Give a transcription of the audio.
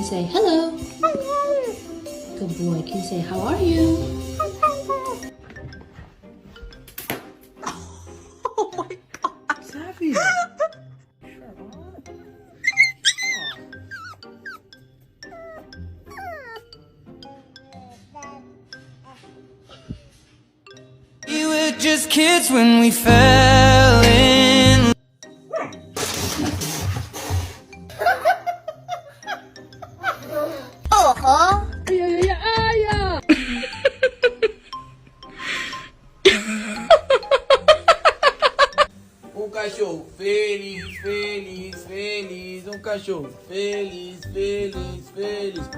say hello? Good boy. Can you say how are you? Oh my God. Savvy. We were just kids when we fell in. Cachorro feliz, feliz, feliz. Cachorro feliz, feliz, feliz.